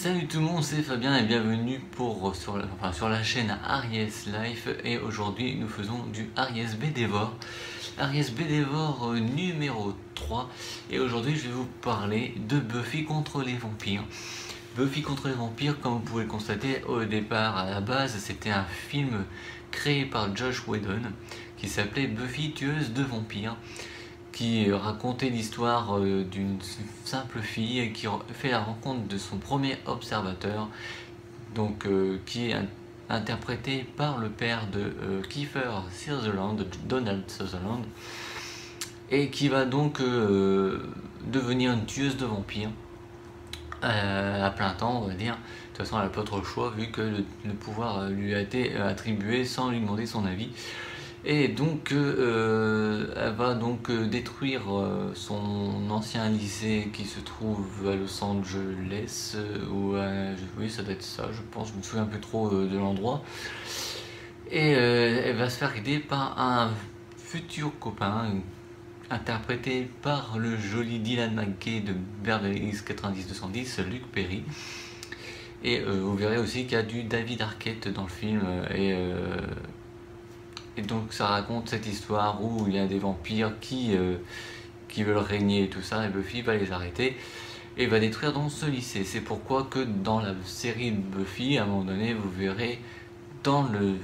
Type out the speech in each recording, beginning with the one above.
Salut tout le monde, c'est Fabien et bienvenue sur la chaîne Aries Life. Et aujourd'hui nous faisons du Aries Bédévore. Aries Bédévore numéro 3. Et aujourd'hui je vais vous parler de Buffy contre les vampires. Buffy contre les vampires, comme vous pouvez le constater, au départ, à la base, c'était un film créé par Joss Whedon qui s'appelait Buffy tueuse de vampires, qui racontait l'histoire d'une simple fille qui fait la rencontre de son premier observateur, donc qui est interprété par le père de Kiefer Sutherland, Donald Sutherland, et qui va donc devenir une tueuse de vampires à plein temps, on va dire. De toute façon, elle n'a pas trop le choix vu que le pouvoir lui a été attribué sans lui demander son avis. Et donc elle va donc détruire son ancien lycée qui se trouve à Los Angeles, oui ça doit être ça, je pense, je me souviens un peu trop de l'endroit. Et elle va se faire aider par un futur copain interprété par le joli Dylan McKay de Beverly Hills 90210, Luke Perry. Et vous verrez aussi qu'il y a du David Arquette dans le film, et donc ça raconte cette histoire où il y a des vampires qui veulent régner et tout ça, et Buffy va les arrêter et va détruire dans ce lycée. C'est pourquoi que dans la série de Buffy, à un moment donné, vous verrez dans le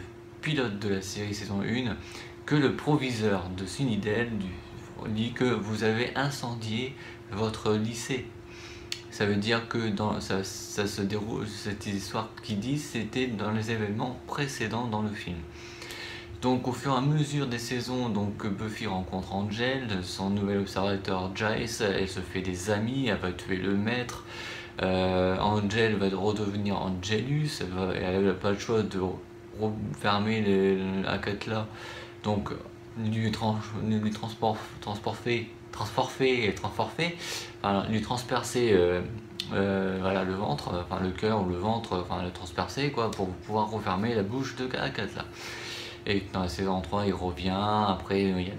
pilote de la série saison 1 que le proviseur de Sunnydale dit que vous avez incendié votre lycée. Ça veut dire que ça se déroule, cette histoire qui dit, c'était dans les événements précédents dans le film. Donc au fur et à mesure des saisons, donc Buffy rencontre Angel, son nouvel observateur Giles, elle se fait des amis, elle va tuer le maître. Angel va redevenir Angelus, elle n'a pas le choix de refermer la quête là, donc lui transpercer voilà, le ventre, enfin le cœur ou le ventre, enfin le transpercer quoi, pour pouvoir refermer la bouche de la quête là. Et dans la saison 3 il revient, après il y a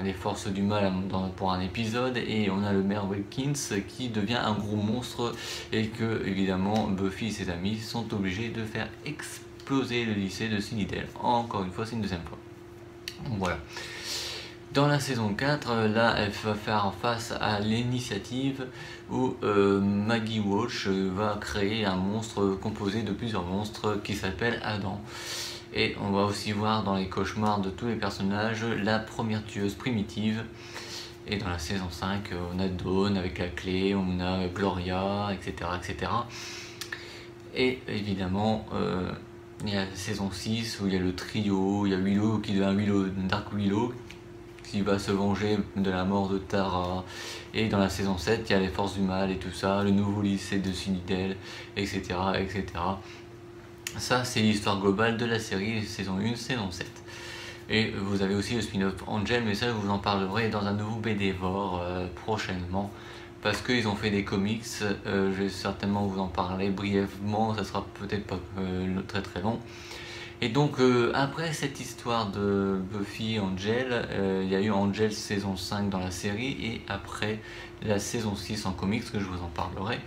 les forces du mal pour un épisode, et on a le maire Wilkins qui devient un gros monstre, et que évidemment Buffy et ses amis sont obligés de faire exploser le lycée de Sunnydale. Encore une fois, c'est une deuxième fois. Donc voilà. Dans la saison 4, là elle va faire face à l'initiative où Maggie Walsh va créer un monstre composé de plusieurs monstres qui s'appelle Adam. Et on va aussi voir dans les cauchemars de tous les personnages la première tueuse primitive. Et dans la saison 5, on a Dawn avec la clé, on a Gloria, etc. etc. Et évidemment, il y a la saison 6 où il y a le trio, il y a Willow qui devient Dark Willow, qui va se venger de la mort de Tara. Et dans la saison 7, il y a les forces du mal et tout ça, le nouveau lycée de Sunnydale, etc. etc. Ça, c'est l'histoire globale de la série saison 1, saison 7. Et vous avez aussi le spin-off Angel, mais ça, je vous en parlerai dans un nouveau Bédévore prochainement. Parce qu'ils ont fait des comics, je vais certainement vous en parler brièvement, ça sera peut-être pas très très long. Et donc, après cette histoire de Buffy Angel, il y a eu Angel saison 5 dans la série, et après la saison 6 en comics, que je vous en parlerai.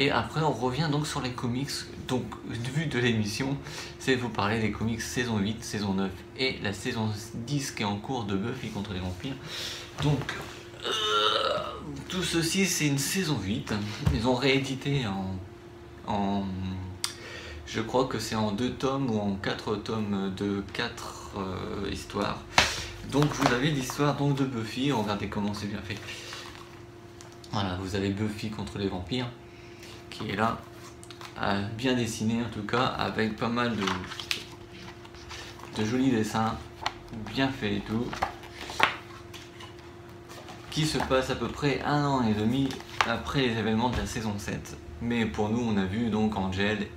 Et après on revient donc sur les comics. Donc le but de l'émission, c'est de vous parler des comics saison 8, saison 9 et la saison 10 qui est en cours de Buffy contre les vampires. Donc tout ceci, c'est une saison 8. Ils ont réédité je crois que c'est en 2 tomes ou en 4 tomes de 4 histoires. Donc vous avez l'histoire donc de Buffy, regardez comment c'est bien fait. Voilà, vous avez Buffy contre les vampires qui est là, bien dessiné en tout cas, avec pas mal de jolis dessins, bien fait et tout, qui se passe à peu près 1 an et demi après les événements de la saison 7. Mais pour nous, on a vu donc Angel,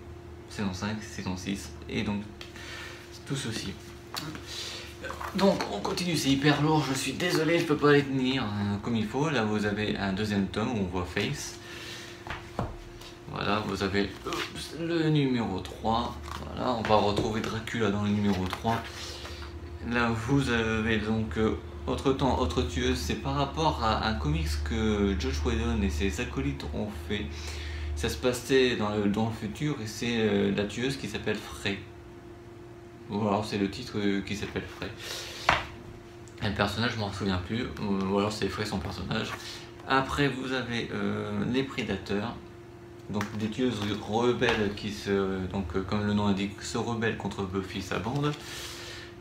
saison 5, saison 6, et donc tout ceci. Donc on continue, c'est hyper lourd, je suis désolé, je peux pas les tenir comme il faut. Là vous avez un deuxième tome où on voit Face. Voilà, vous avez le numéro 3, voilà, on va retrouver Dracula dans le numéro 3. Là vous avez donc autre tueuse, c'est par rapport à un comics que Joss Whedon et ses acolytes ont fait. ça se passait dans le futur et c'est la tueuse qui s'appelle Frey. Ou alors c'est le titre qui s'appelle Frey. Et le personnage, je m'en souviens plus, ou alors c'est Frey son personnage. Après vous avez les prédateurs, donc des tueuses rebelles qui comme le nom indique, se rebellent contre Buffy sa bande.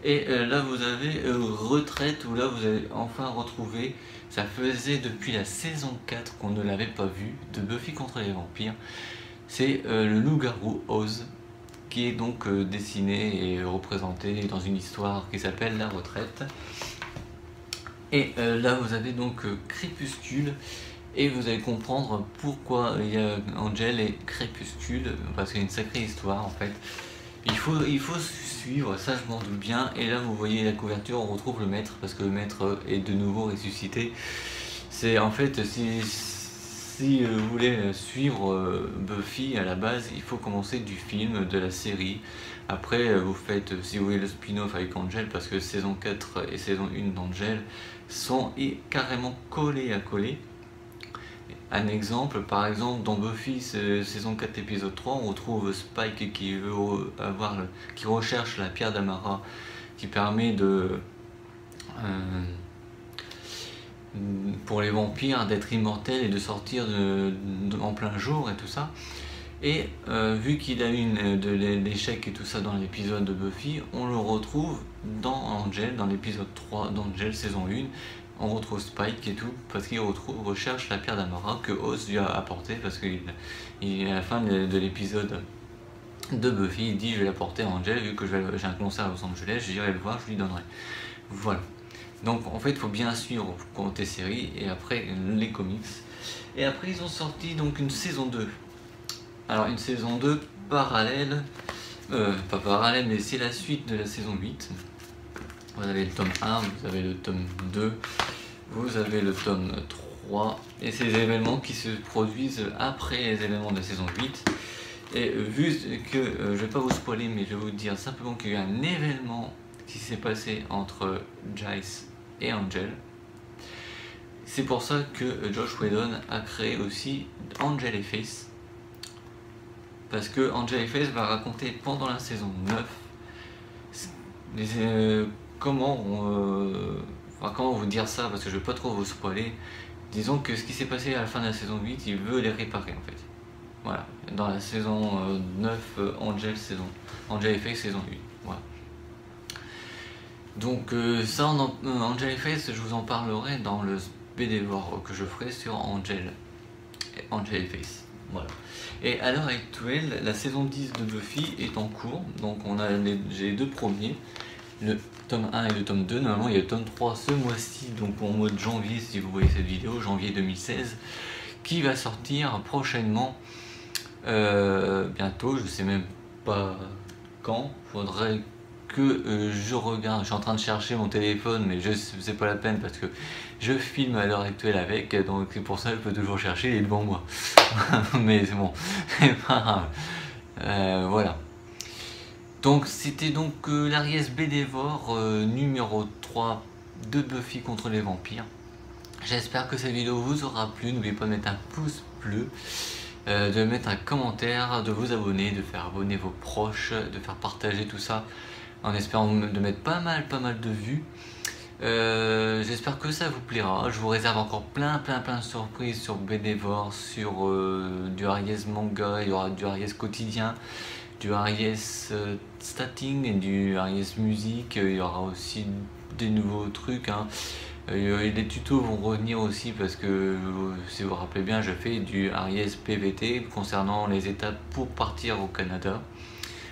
Et là vous avez Retraite, où là vous avez enfin retrouvé, ça faisait depuis la saison 4 qu'on ne l'avait pas vu, de Buffy contre les vampires. C'est le loup-garou Oz, qui est donc dessiné et représenté dans une histoire qui s'appelle La Retraite. Et là vous avez donc Crépuscule, et vous allez comprendre pourquoi il y a Angel et Crépuscule, parce qu'il y a une sacrée histoire en fait. Il faut suivre, ça je m'en doute bien. Et là vous voyez la couverture, on retrouve le maître, parce que le maître est de nouveau ressuscité. C'est en fait, si vous voulez suivre Buffy à la base, il faut commencer du film, de la série. Après vous faites, si vous voulez, le spin-off avec Angel, parce que saison 4 et saison 1 d'Angel sont carrément collés à coller. Un exemple, par exemple, dans Buffy saison 4 épisode 3, on retrouve Spike qui veut qui recherche la pierre d'Amara, qui permet pour les vampires d'être immortels et de sortir en plein jour et tout ça. Et vu qu'il a eu de l'échec et tout ça dans l'épisode de Buffy, on le retrouve dans Angel, dans l'épisode 3 d'Angel saison 1. On retrouve Spike et tout, parce qu'il recherche la pierre d'Amara que Oz lui a apportée, parce qu'à la fin de l'épisode de Buffy, il dit je vais l'apporter à Angel, vu que j'ai un concert à Los Angeles, j'irai le voir, je lui donnerai. Voilà. Donc en fait il faut bien suivre côté série, et après les comics. Et après ils ont sorti donc une saison 2. Alors une saison 2 parallèle, pas parallèle, mais c'est la suite de la saison 8. Vous avez le tome 1, vous avez le tome 2, vous avez le tome 3, et c'est des événements qui se produisent après les événements de la saison 8. Et vu que, je vais pas vous spoiler, mais je vais vous dire simplement qu'il y a eu un événement qui s'est passé entre Giles et Angel. C'est pour ça que Joss Whedon a créé aussi Angel et Faith. Parce que Angel et Faith va raconter pendant la saison 9 comment vous dire ça, parce que je ne vais pas trop vous spoiler. Disons que ce qui s'est passé à la fin de la saison 8, il veut les réparer en fait. Voilà, dans la saison 9, Angel et Faith saison 1. Voilà. Donc ça, Angel et Faith, je vous en parlerai dans le BDVOR que je ferai sur Angel et Faith. Voilà. Et à l'heure actuelle, la saison 10 de Buffy est en cours. Donc j'ai les deux premiers, le tome 1 et le tome 2. Normalement il y a le tome 3 ce mois-ci, donc en mode janvier si vous voyez cette vidéo, janvier 2016, qui va sortir prochainement, bientôt, je sais même pas quand. Faudrait que je regarde, je suis en train de chercher mon téléphone, mais c'est pas la peine parce que je filme à l'heure actuelle avec, donc c'est pour ça que je peux toujours chercher, il est devant moi. Mais c'est bon, c'est pas grave. Voilà. Donc c'était donc l'Aries BDVOR numéro 3 de Buffy contre les vampires. J'espère que cette vidéo vous aura plu. N'oubliez pas de mettre un pouce bleu, de mettre un commentaire, de vous abonner, de faire abonner vos proches, de faire partager tout ça, en espérant de mettre pas mal de vues. J'espère que ça vous plaira. Je vous réserve encore plein de surprises sur BDVOR, sur du Aries manga, il y aura du Aries quotidien, du Aries statting et du Aries musique. Il y aura aussi des nouveaux trucs, hein. Les tutos vont revenir aussi, parce que si vous vous rappelez bien, je fais du Aries PVT concernant les étapes pour partir au Canada.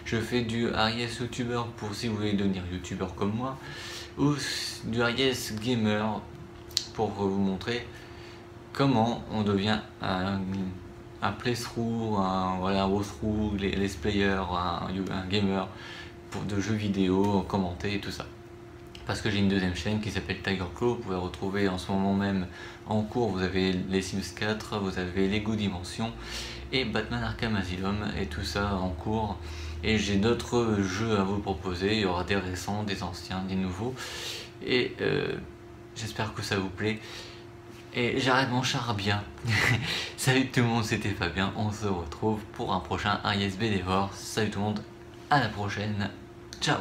Je fais du Aries youtubeur pour si vous voulez devenir youtubeur comme moi, ou du Aries gamer pour vous montrer comment on devient un playthrough, un walkthrough, les players, un gamer de jeux vidéo, commenter et tout ça. Parce que j'ai une deuxième chaîne qui s'appelle Tiger Claw, vous pouvez retrouver en ce moment même en cours, vous avez les Sims 4, vous avez Lego Dimension et Batman Arkham Asylum, et tout ça en cours. Et j'ai d'autres jeux à vous proposer, il y aura des récents, des anciens, des nouveaux, et j'espère que ça vous plaît. Et j'arrête mon char bien. Salut tout le monde, c'était Fabien. On se retrouve pour un prochain AISB Dévore. Salut tout le monde, à la prochaine. Ciao.